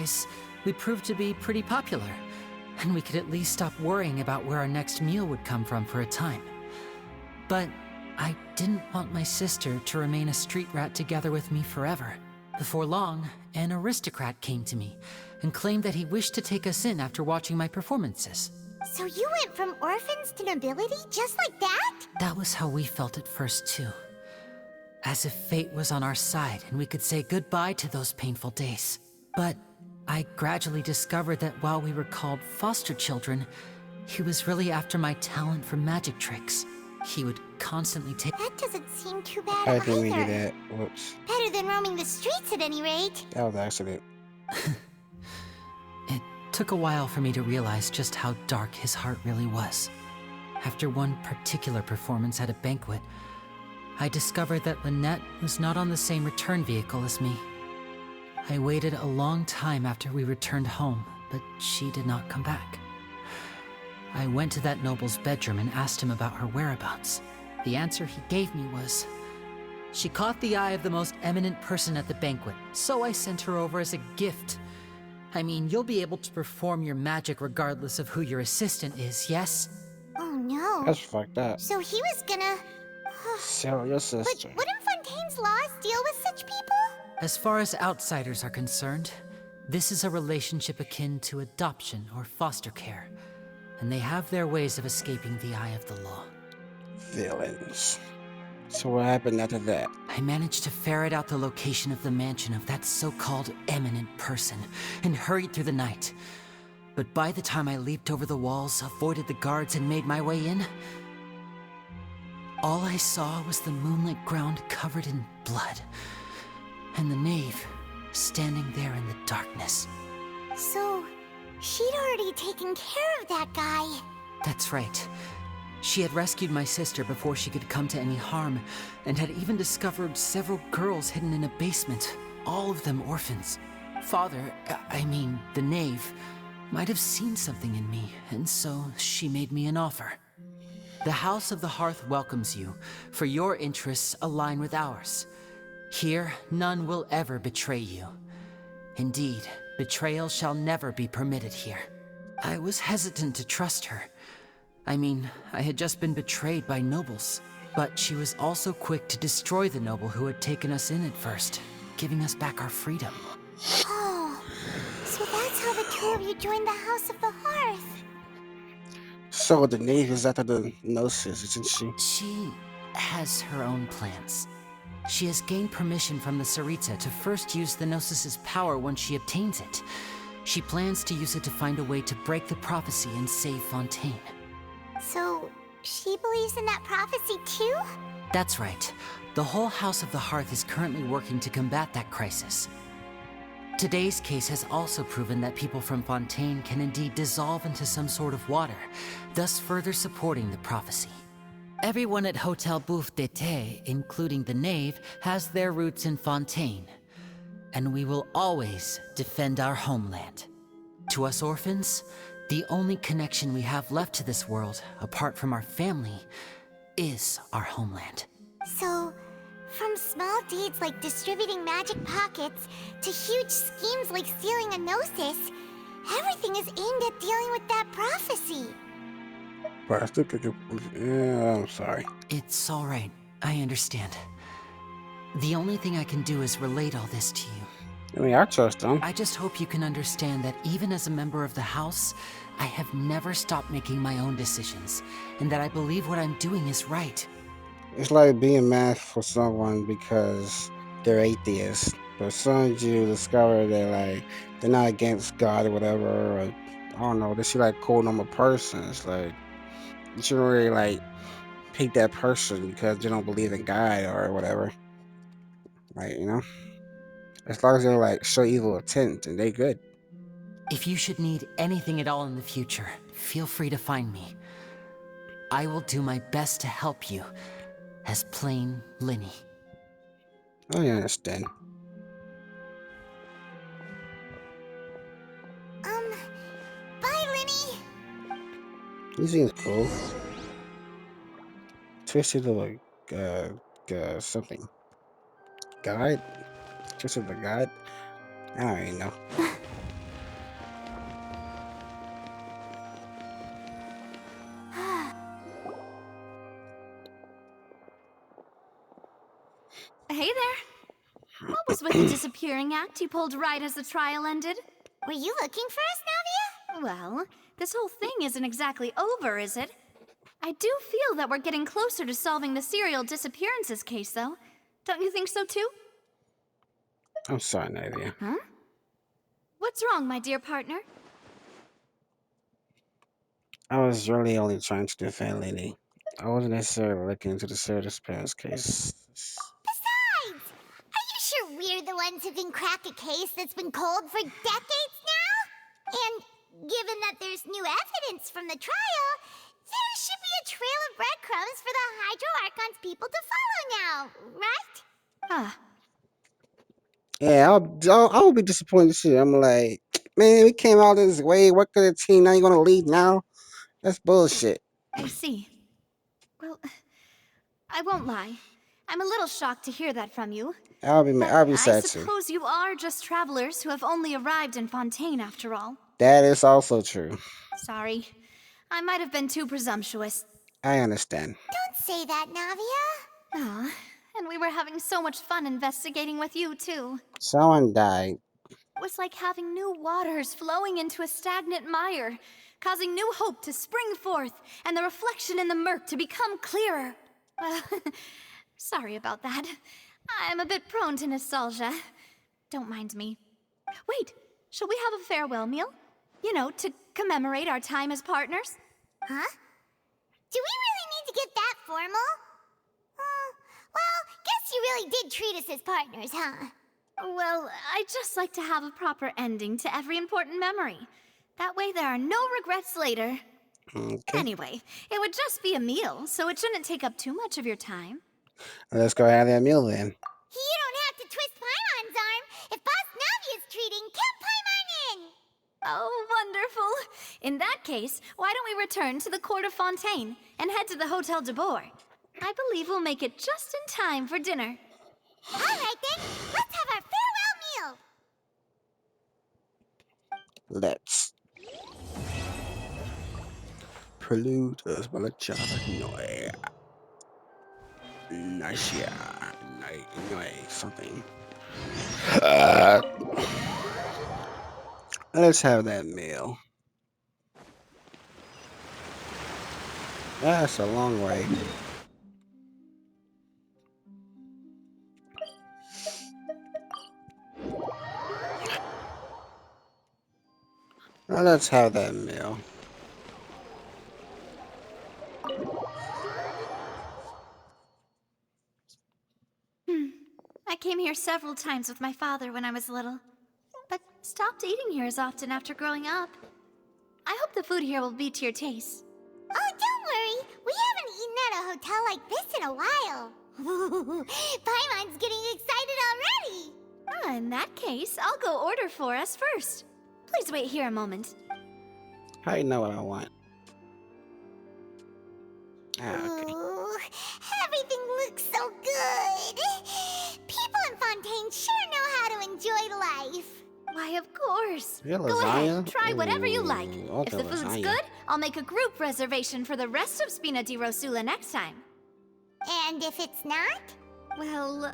surprise, we proved to be pretty popular, and we could at least stop worrying about where our next meal would come from for a time. But I didn't want my sister to remain a street rat together with me forever. Before long, an aristocrat came to me and claimed that he wished to take us in after watching my performances. So you went from orphans to nobility just like that? That was how we felt at first, too. As if fate was on our side and we could say goodbye to those painful days. But I gradually discovered that while we were called foster children, he was really after my talent for magic tricks. He would constantly take— That doesn't seem too bad I either. didn't mean to do that. Whoops. Better than roaming the streets at any rate. That was an accident. It took a while for me to realize just how dark his heart really was. After one particular performance at a banquet, I discovered that Lynette was not on the same return vehicle as me. I waited a long time after we returned home, but she did not come back. I went to that noble's bedroom and asked him about her whereabouts. The answer he gave me was, she caught the eye of the most eminent person at the banquet, so I sent her over as a gift. I mean, you'll be able to perform your magic regardless of who your assistant is, yes? Oh no. That's fucked up. So he was gonna... Sell your But sister. wouldn't Fontaine's laws deal with such people? As far as outsiders are concerned, this is a relationship akin to adoption or foster care, and they have their ways of escaping the eye of the law. Villains. So what happened after that? I managed to ferret out the location of the mansion of that so-called eminent person and hurried through the night. But by the time I leaped over the walls, avoided the guards, and made my way in, all I saw was the moonlit ground covered in blood, and the knave standing there in the darkness. So, she'd already taken care of that guy. That's right. She had rescued my sister before she could come to any harm, and had even discovered several girls hidden in a basement, all of them orphans. Father, I mean, the knave, might have seen something in me, and so she made me an offer. The House of the Hearth welcomes you, for your interests align with ours. Here, none will ever betray you. Indeed, betrayal shall never be permitted here. I was hesitant to trust her. I mean, I had just been betrayed by nobles, but she was also quick to destroy the noble who had taken us in at first, giving us back our freedom. Oh, so that's how the two of you joined the House of the Hearth. So the knave is after the Gnosis, isn't she? She has her own plans. She has gained permission from the Tsaritsa to first use the Gnosis's power once she obtains it. She plans to use it to find a way to break the prophecy and save Fontaine. So, she believes in that prophecy too? That's right. The whole House of the Hearth is currently working to combat that crisis. Today's case has also proven that people from Fontaine can indeed dissolve into some sort of water, thus further supporting the prophecy. Everyone at Hotel Bouffe d'été, including the knave, has their roots in Fontaine, and we will always defend our homeland. To us orphans, the only connection we have left to this world, apart from our family, is our homeland. So, from small deeds like distributing magic pockets to huge schemes like stealing a Gnosis, everything is aimed at dealing with that prophecy. But I still think it was, yeah, I'm sorry. It's all right. I understand. The only thing I can do is relate all this to you. I mean, I trust them. I just hope you can understand that even as a member of the House, I have never stopped making my own decisions, and that I believe what I'm doing is right. It's like being mad for someone because they're atheists. But as soon as you discover that like they're not against God or whatever, or I don't know, they see like cool normal person. It's like you shouldn't really like pick that person because they don't believe in God or whatever. Like, you know? As long as they like show evil intent and they good. If you should need anything at all in the future, feel free to find me. I will do my best to help you, as plain Linny. I understand. Bye, Linny! He seems cool. Twisted of something. God? Twisted the God? I don't even know. was with the disappearing act you pulled right as the trial ended? Were you looking for us, Navia? Well, this whole thing isn't exactly over, is it? I do feel that we're getting closer to solving the serial disappearances case, though. Don't you think so, too? I'm sorry, Nadia. Huh? What's wrong, my dear partner? I was really only trying to defend Lily. I wasn't necessarily looking into the serial disappearance case. Besides, are you sure we're the ones who can crack a case that's been cold for decades now? And given that there's new evidence from the trial, there should be a trail of breadcrumbs for the Hydro Archon's people to follow now, right? Ah, Yeah, I'll be disappointed too. I'm like, man, we came out this way, worked with the team. Now you're gonna leave now? That's bullshit. I see. Well, I won't lie. I'm a little shocked to hear that from you. But I'll be I sad too. suppose you are just travelers who have only arrived in Fontaine after all. That is also true. Sorry. I might have been too presumptuous. I understand. Don't say that, Navia. Ah, and we were having so much fun investigating with you, too. Someone died. It was like having new waters flowing into a stagnant mire, causing new hope to spring forth, and the reflection in the murk to become clearer. Well, sorry about that. I'm a bit prone to nostalgia. Don't mind me. Wait, shall we have a farewell meal? You know, to commemorate our time as partners? Huh? Do we really need to get that formal? Well, guess you really did treat us as partners, huh? Well, I'd just like to have a proper ending to every important memory. That way there are no regrets later. Okay. Anyway, it would just be a meal, so it shouldn't take up too much of your time. Let's go have that meal then. You don't have to twist Paimon's arm. If Boss Navia's treating, count Paimon in! Oh, wonderful. In that case, why don't we return to the court of Fontaine and head to the Hotel de Boer? I believe we'll make it just in time for dinner. All right then, let's have our farewell meal. Let's. Prelude as well as noise. Nice, yeah. Nice, something. Let's have that meal. That's a long way. Now let's have that meal. I came here several times with my father when I was little, but stopped eating here as often after growing up. I hope the food here will be to your taste. Oh, don't worry. We haven't eaten at a hotel like this in a while. Paimon's getting excited already. In that case, I'll go order for us first. Please wait here a moment. How you know what I want? Okay. Ooh, everything looks so good. People in Fontaine sure know how to enjoy life. Why, of course. Real Go ahead, lasagna? try whatever you like. Ooh, If the food's lasagna. good, I'll make a group reservation for the rest of Spina di Rosula next time. And if it's not? Well,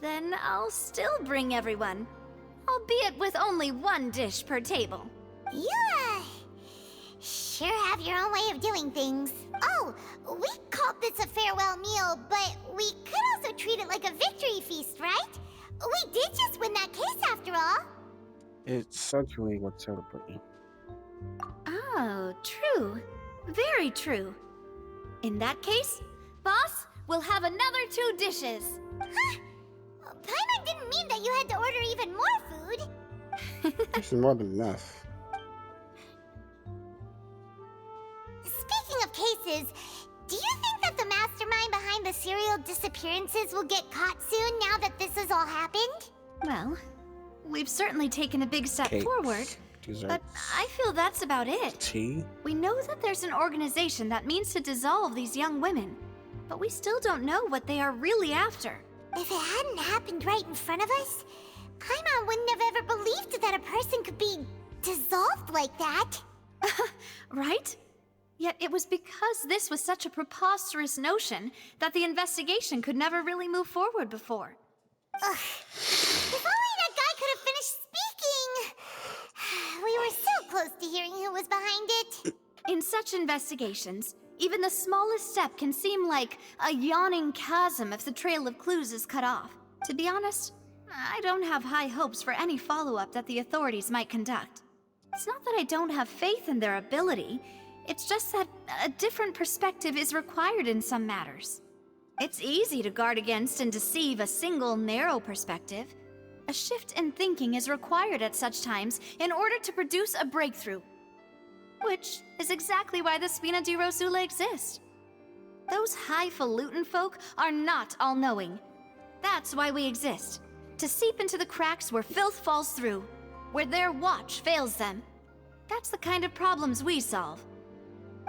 then I'll still bring everyone. Albeit with only one dish per table. You, sure have your own way of doing things. Oh, we called this a farewell meal, but we could also treat it like a victory feast, right? We did just win that case after all. It's certainly worth celebrating. Oh, true. Very true. In that case, boss, we'll have another 2 dishes. Huh? Paimon didn't mean that you had to order even more food. It's more than enough. Speaking of cases, do you think that the mastermind behind the serial disappearances will get caught soon now that this has all happened? Well, we've certainly taken a big step Cakes, forward, desserts, but I feel that's about it. tea. We know that there's an organization that means to dissolve these young women, but we still don't know what they are really after. If it hadn't happened right in front of us, Paimon wouldn't have ever believed that a person could be dissolved like that. Right? Yet it was because this was such a preposterous notion that the investigation could never really move forward before. Ugh. If only that guy could have finished speaking! We were so close to hearing who was behind it. In such investigations, even the smallest step can seem like a yawning chasm if the trail of clues is cut off. To be honest, I don't have high hopes for any follow-up that the authorities might conduct. It's not that I don't have faith in their ability, it's just that a different perspective is required in some matters. It's easy to guard against and deceive a single narrow perspective. A shift in thinking is required at such times in order to produce a breakthrough. Which is exactly why the Spina di Rosula exist. Those highfalutin folk are not all-knowing. That's why we exist. To seep into the cracks where filth falls through, where their watch fails them. That's the kind of problems we solve.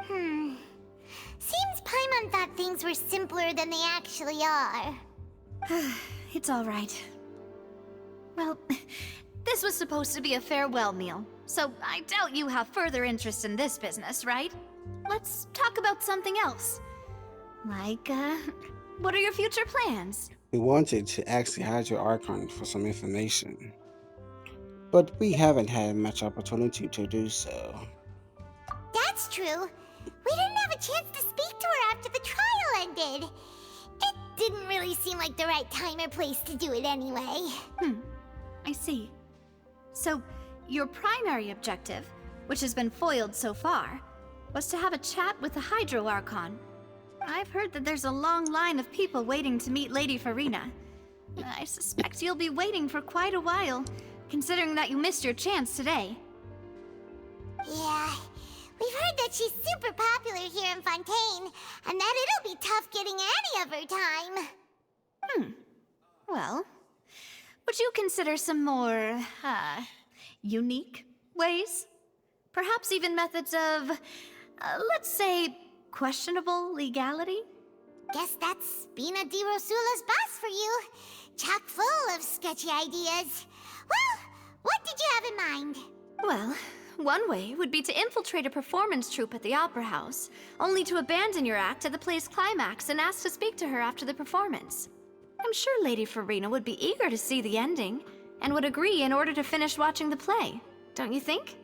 Seems Paimon thought things were simpler than they actually are. It's all right. Well, this was supposed to be a farewell meal, so I doubt you have further interest in this business, right? Let's talk about something else. Like, what are your future plans? We wanted to ask the Hydro Archon for some information, but we haven't had much opportunity to do so. That's true. We didn't have a chance to speak to her after the trial ended. It didn't really seem like the right time or place to do it anyway. I see. So, your primary objective, which has been foiled so far, was to have a chat with the Hydro Archon. I've heard that there's a long line of people waiting to meet Lady Farina. I suspect you'll be waiting for quite a while, considering that you missed your chance today. Yeah, we've heard that she's super popular here in Fontaine, and that it'll be tough getting any of her time. Well, would you consider some more, unique ways? Perhaps even methods of, let's say, questionable legality? Guess that's Spina di Rosula's boss for you. Chock full of sketchy ideas. Well, what did you have in mind? Well, one way would be to infiltrate a performance troupe at the Opera House, only to abandon your act at the play's climax and ask to speak to her after the performance. I'm sure Lady Farina would be eager to see the ending, and would agree in order to finish watching the play, don't you think?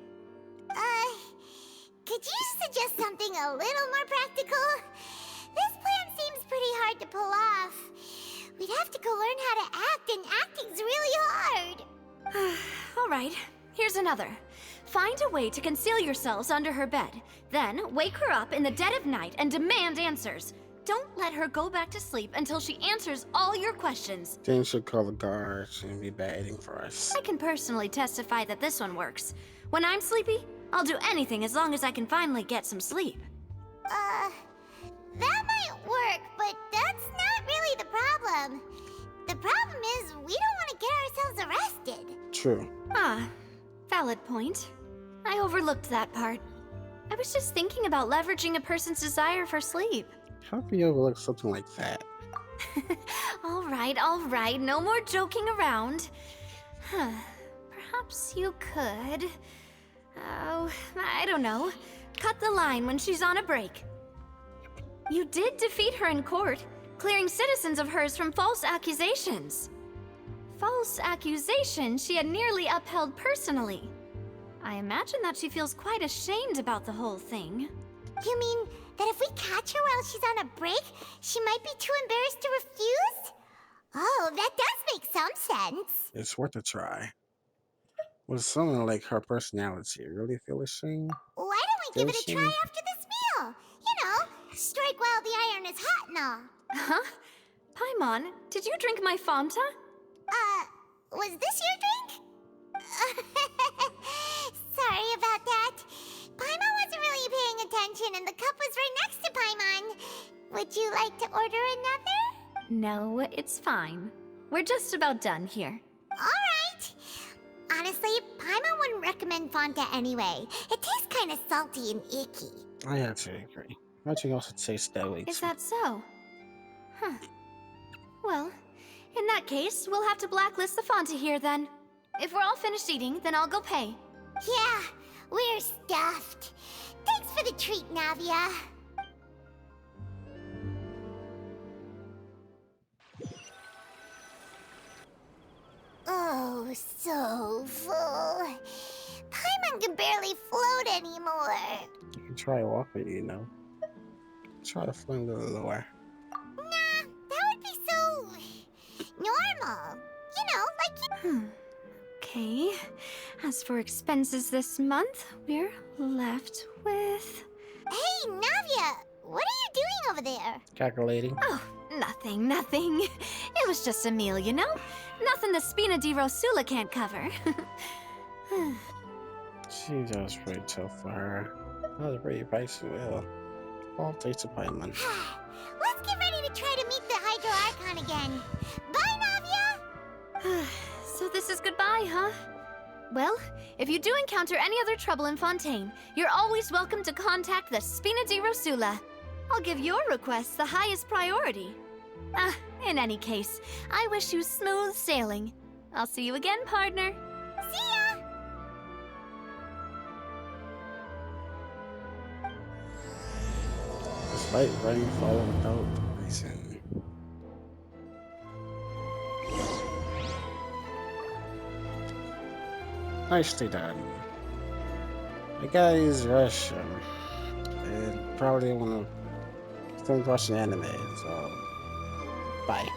Could you suggest something a little more practical? This plan seems pretty hard to pull off. We'd have to go learn how to act, and acting's really hard. All right, here's another. Find a way to conceal yourselves under her bed. Then wake her up in the dead of night and demand answers. Don't let her go back to sleep until she answers all your questions. Then she'll call the guards and be batting for us. I can personally testify that this one works. When I'm sleepy, I'll do anything as long as I can finally get some sleep. That might work, but that's not really the problem. The problem is we don't want to get ourselves arrested. True. Valid point. I overlooked that part. I was just thinking about leveraging a person's desire for sleep. How can you overlook something like that? All right, no more joking around. Perhaps you could... Oh, I don't know. Cut the line when she's on a break. You did defeat her in court, clearing citizens of hers from false accusations. False accusations she had nearly upheld personally. I imagine that she feels quite ashamed about the whole thing. You mean that if we catch her while she's on a break, she might be too embarrassed to refuse? Oh, that does make some sense. It's worth a try. With someone like her personality, really feel ashamed? Why don't we give it a try after this meal? You know, strike while the iron is hot and all. Huh? Paimon, did you drink my Fanta? Was this your drink? Sorry about that. Paimon wasn't really paying attention and the cup was right next to Paimon. Would you like to order another? No, it's fine. We're just about done here. Alright. Honestly, Paimon wouldn't recommend Fanta anyway. It tastes kind of salty and icky. I have to agree. I think also tastes that way too. Is that so? Huh. Well, in that case, we'll have to blacklist the Fanta here then. If we're all finished eating, then I'll go pay. Yeah, we're stuffed. Thanks for the treat, Navia. Oh, so full. Paimon can barely float anymore. You can try walking, you know. Try to fling a little lower. Nah, that would be so normal. You know, like Okay. As for expenses this month, we're left with... Hey, Navia, what are you doing over there? Calculating. Oh, nothing. It was just a meal, you know? Nothing the Spina di Rosula can't cover. She does pretty tough for her. That was pretty pricey, well. All takes a Paimon. Let's get ready to try to meet the Hydro Archon again. Bye, Navia! So this is goodbye, huh? Well, if you do encounter any other trouble in Fontaine, you're always welcome to contact the Spina di Rosula. I'll give your requests the highest priority. In any case, I wish you smooth sailing. I'll see you again, partner. See ya! Despite rainfall without reason. Nicely done. The guys rush and probably want to finish watching anime, so bye.